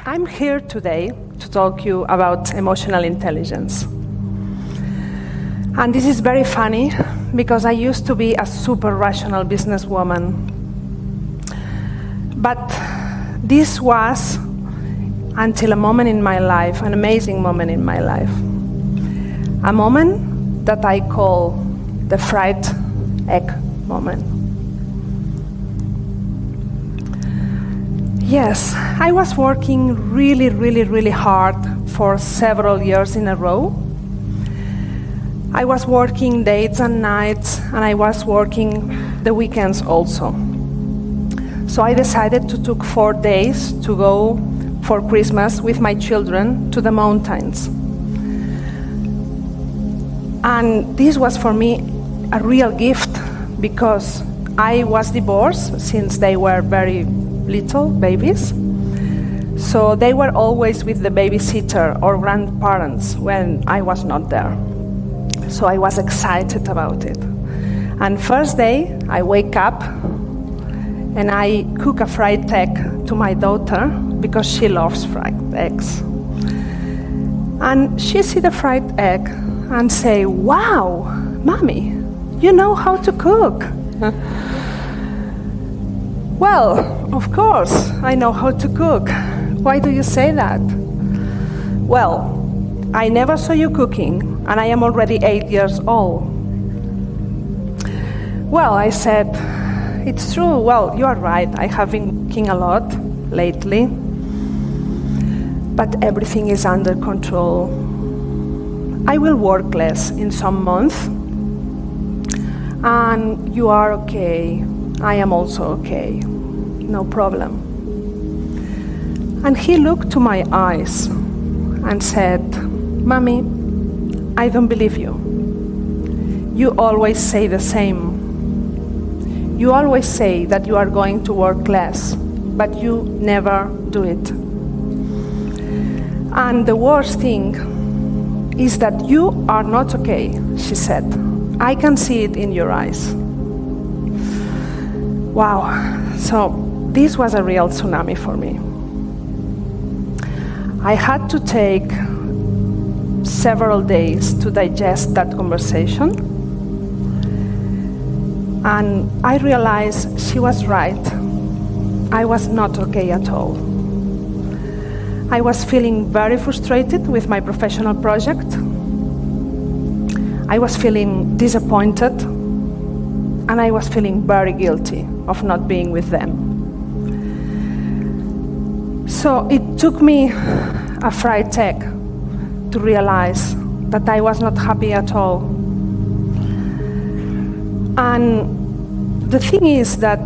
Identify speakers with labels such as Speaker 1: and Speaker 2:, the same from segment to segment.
Speaker 1: I'm here today to talk to you about emotional intelligence. And this is very funny because I used to be a super rational businesswoman. But this was, until a moment in my life, an amazing moment in my life. A moment that I call the fried egg moment. Yes, I was working really hard for several years in a row. I was working days and nights, and I was working the weekends also. So I decided to take 4 days to go for Christmas with my children to the mountains. And this was for me a real gift because I was divorced since they were very little babies. So they were always with the babysitter or grandparents when I was not there. So I was excited about it. And first day, I wake up and I cook a fried egg to my daughter because she loves fried eggs. And she sees the fried egg and say, "Wow, Mommy, you know how to cook." Well, of course, I know how to cook. Why do you say that? Well, I never saw you cooking, and I am already 8 years old. Well, I said, it's true. Well, you are right. I have been cooking a lot lately, but everything is under control. I will work less in some months, and you are okay. I am also okay. No problem. And he looked to my eyes and said, "Mommy, I don't believe you. You always say the same. You always say that you are going to work less, but you never do it. And the worst thing is that you are not okay," she said. "I can see it in your eyes." Wow, so this was a real tsunami for me. I had to take several days to digest that conversation. And I realized she was right. I was not okay at all. I was feeling very frustrated with my professional project. I was feeling disappointed, and I was feeling very guilty of not being with them. So it took me a fried egg to realize that I was not happy at all. And the thing is that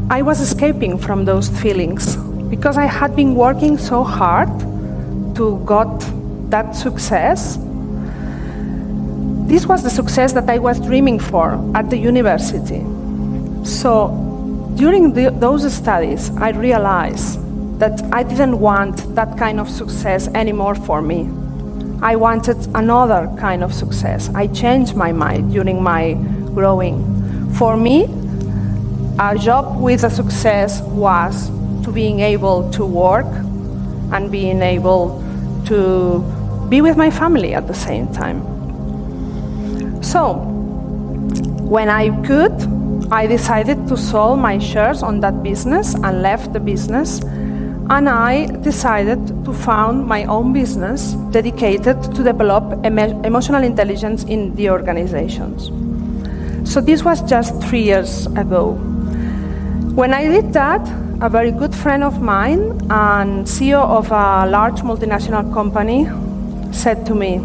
Speaker 1: I was escaping from those feelings because I had been working so hard to get that success. This was the success that I was dreaming for at the university. So during those studies, I realized that I didn't want that kind of success anymore for me. I wanted another kind of success. I changed my mind during my growing. For me, a job with a success was to being able to work and being able to be with my family at the same time. So, when I could, I decided to sell my shares on that business and left the business. And I decided to found my own business dedicated to develop emotional intelligence in the organizations. So this was just 3 years ago. When I did that, a very good friend of mine and CEO of a large multinational company said to me,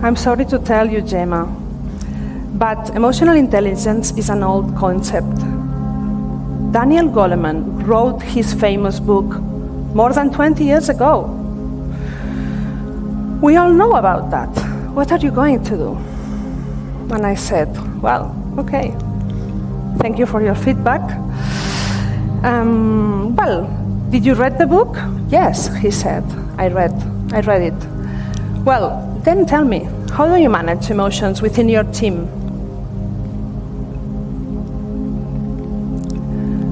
Speaker 1: "I'm sorry to tell you, Gemma, but emotional intelligence is an old concept. Daniel Goleman wrote his famous book more than 20 years ago. We all know about that. What are you going to do?" And I said, "Well, okay. Thank you for your feedback. Well, did you read the book?" "Yes," he said. I read it. "Well, then tell me, how do you manage emotions within your team?"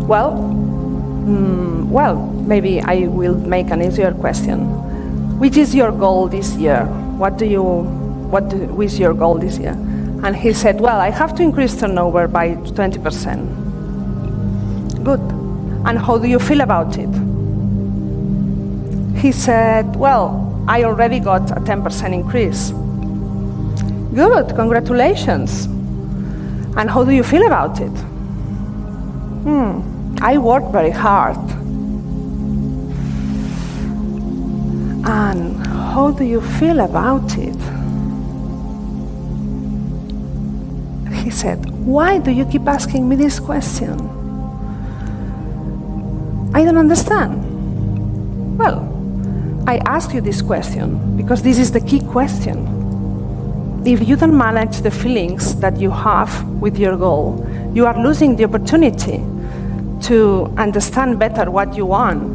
Speaker 1: "Well, Well, maybe I will make an easier question. Which is your goal this year? What is your goal this year? And he said, well, I have to increase turnover by 20%. Good. And how do you feel about it? He said, well, I already got a 10% increase. Good, congratulations. And how do you feel about it? I work very hard. And how do you feel about it? He said, why do you keep asking me this question? I don't understand. Well, I ask you this question because this is the key question. If you don't manage the feelings that you have with your goal, you are losing the opportunity to understand better what you want.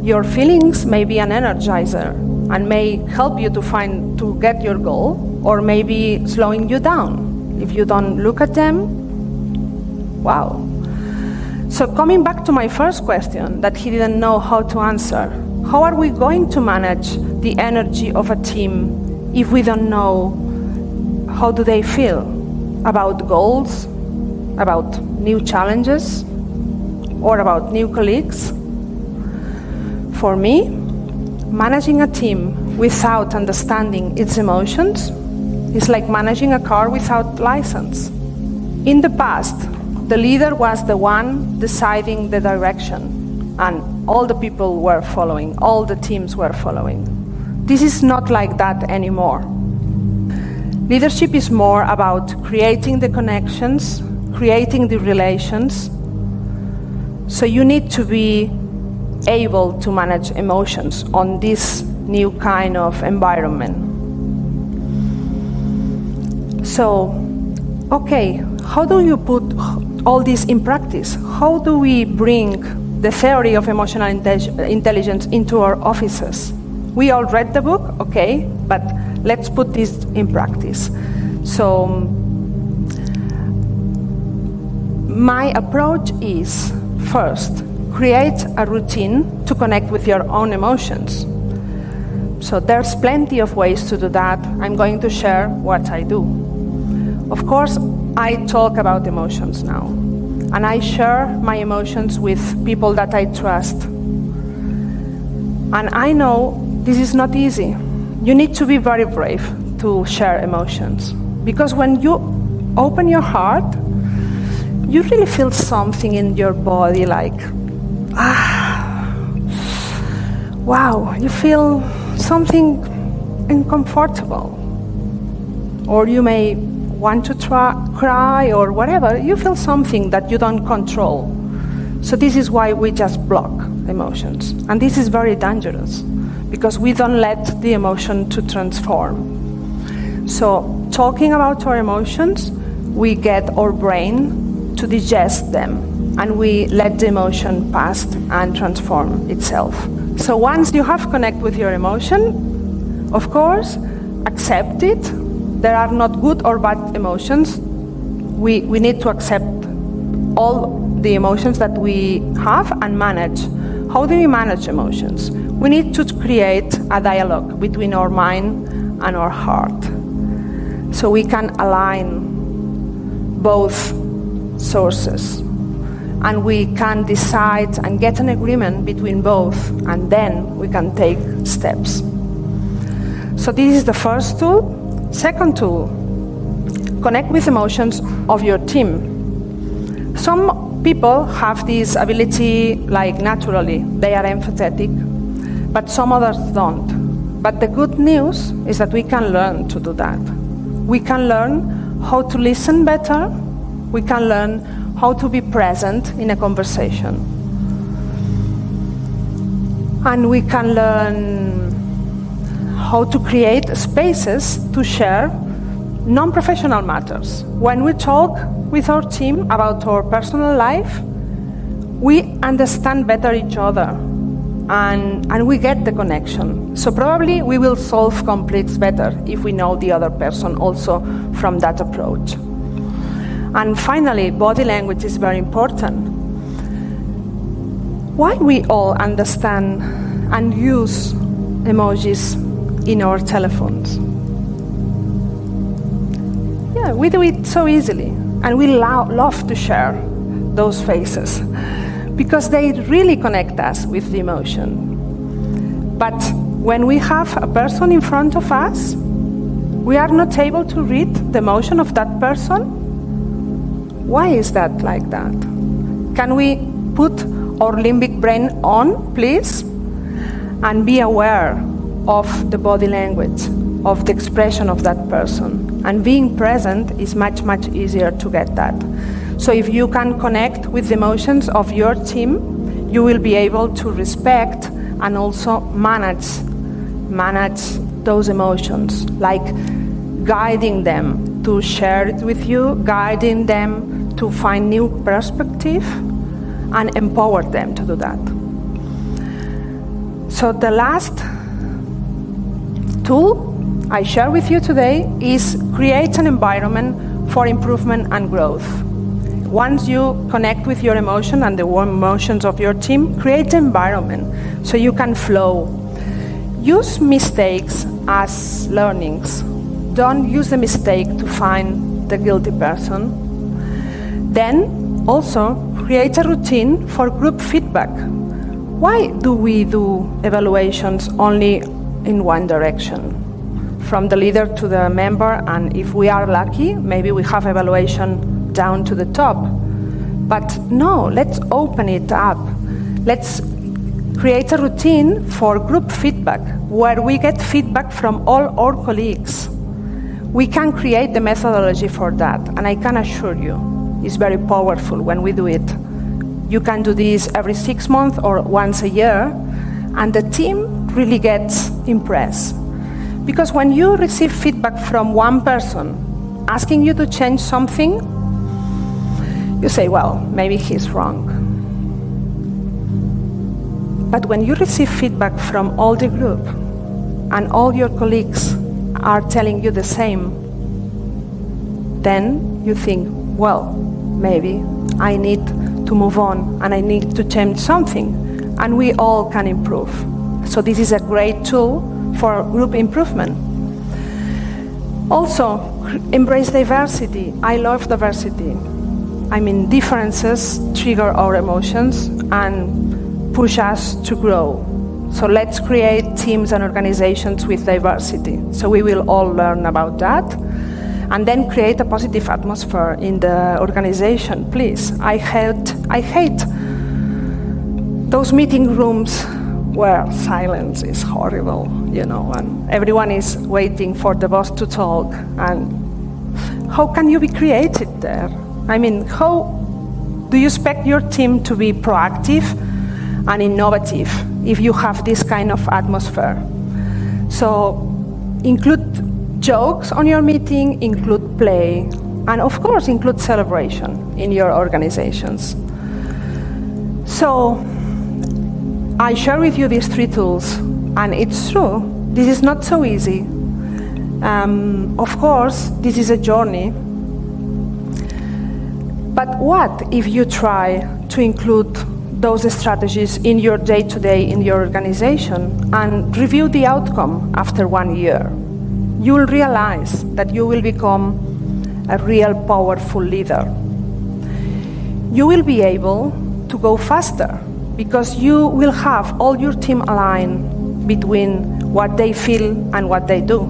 Speaker 1: Your feelings may be an energizer and may help you to get your goal, or maybe slowing you down. If you don't look at them, wow. So coming back to my first question that he didn't know how to answer, how are we going to manage the energy of a team if we don't know how do they feel about goals, about new challenges, or about new colleagues? For me, managing a team without understanding its emotions is like managing a car without license. In the past, the leader was the one deciding the direction, and all the people were following, all the teams were following. This is not like that anymore. Leadership is more about creating the connections, creating the relations. So you need to be able to manage emotions on this new kind of environment. So, okay, how do you put all this in practice? How do we bring the theory of emotional intelligence into our offices? We all read the book, okay, but let's put this in practice. So, my approach is, first, create a routine to connect with your own emotions. So there's plenty of ways to do that. I'm going to share what I do. Of course, I talk about emotions now, and I share my emotions with people that I trust. And I know this is not easy. You need to be very brave to share emotions, because when you open your heart, you really feel something in your body like, wow, you feel something uncomfortable. Or you may want to cry or whatever. You feel something that you don't control. So this is why we just block emotions. And this is very dangerous, because we don't let the emotion to transform. So talking about our emotions, we get our brain to digest them, and we let the emotion pass and transform itself. So once you have connected with your emotion, of course, accept it. There are not good or bad emotions. We need to accept all the emotions that we have and manage. How do we manage emotions? We need to create a dialogue between our mind and our heart, so we can align both sources, and we can decide and get an agreement between both, and then we can take steps. So this is the first tool. Second tool, connect with emotions of your team. Some people have this ability like naturally, they are empathetic, but some others don't. But the good news is that we can learn to do that. We can learn how to listen better. We can learn how to be present in a conversation. And we can learn how to create spaces to share non-professional matters. When we talk with our team about our personal life, we understand better each other, and we get the connection. So probably we will solve conflicts better if we know the other person also from that approach. And finally, body language is very important. Why we all understand and use emojis in our telephones? Yeah, we do it so easily, and we love to share those faces because they really connect us with the emotion. But when we have a person in front of us, we are not able to read the emotion of that person. Why is that like that? Can we put our limbic brain on, please, and be aware of the body language, of the expression of that person? And being present is much, much easier to get that. So if you can connect with the emotions of your team, you will be able to respect and also manage those emotions, like guiding them to share it with you, guiding them to find new perspective, and empower them to do that. So the last tool I share with you today is create an environment for improvement and growth. Once you connect with your emotion and the emotions of your team, create an environment so you can flow. Use mistakes as learnings. Don't use the mistake to find the guilty person. Then also create a routine for group feedback. Why do we do evaluations only in one direction? From the leader to the member, and if we are lucky, maybe we have evaluation down to the top. But no, let's open it up. Let's create a routine for group feedback, where we get feedback from all our colleagues. We can create the methodology for that, and I can assure you, it's very powerful when we do it. You can do this every 6 months or once a year, and the team really gets impressed. Because when you receive feedback from one person asking you to change something, you say, well, maybe he's wrong. But when you receive feedback from all the group and all your colleagues are telling you the same, then you think, well, maybe I need to move on and I need to change something, and we all can improve. So this is a great tool for group improvement. Also, embrace diversity. I love diversity. I mean, differences trigger our emotions and push us to grow. So let's create teams and organizations with diversity. So we will all learn about that. And then create a positive atmosphere in the organization, please. I hate those meeting rooms where silence is horrible, and everyone is waiting for the boss to talk. And how can you be creative there? I mean, how do you expect your team to be proactive and innovative if you have this kind of atmosphere? So include jokes on your meeting, include play, and of course include celebration in your organizations. So I share with you these 3 tools, and it's true, this is not so easy. Of course, this is a journey. But what if you try to include those strategies in your day-to-day in your organization and review the outcome after 1 year? You will realize that you will become a real powerful leader. You will be able to go faster because you will have all your team aligned between what they feel and what they do.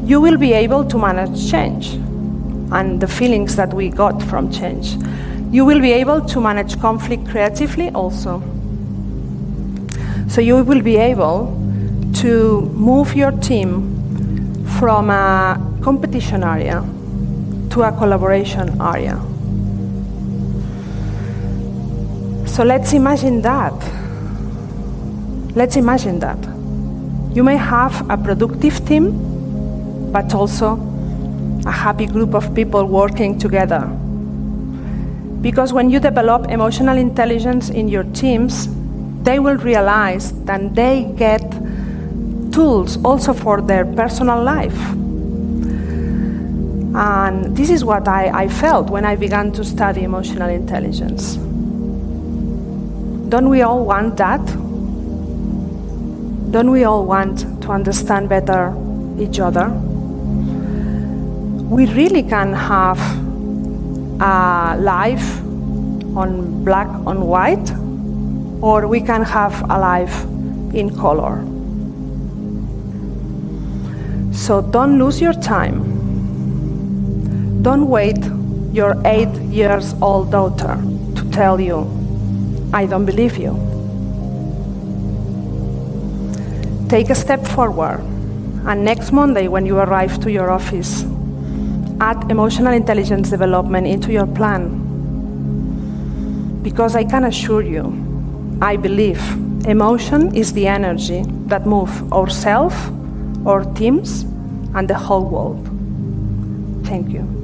Speaker 1: You will be able to manage change and the feelings that we got from change. You will be able to manage conflict creatively also. So you will be able to move your team from a competition area to a collaboration area. So let's imagine that. Let's imagine that. You may have a productive team, but also a happy group of people working together. Because when you develop emotional intelligence in your teams, they will realize that they get tools also for their personal life. And this is what I felt when I began to study emotional intelligence. Don't we all want that? Don't we all want to understand better each other? We really can have a life on black on white, or we can have a life in color. So don't lose your time. Don't wait your 8-year-old daughter to tell you, I don't believe you. Take a step forward, and next Monday when you arrive to your office, add emotional intelligence development into your plan. Because I can assure you, I believe emotion is the energy that moves ourselves, our teams, and the whole world. Thank you.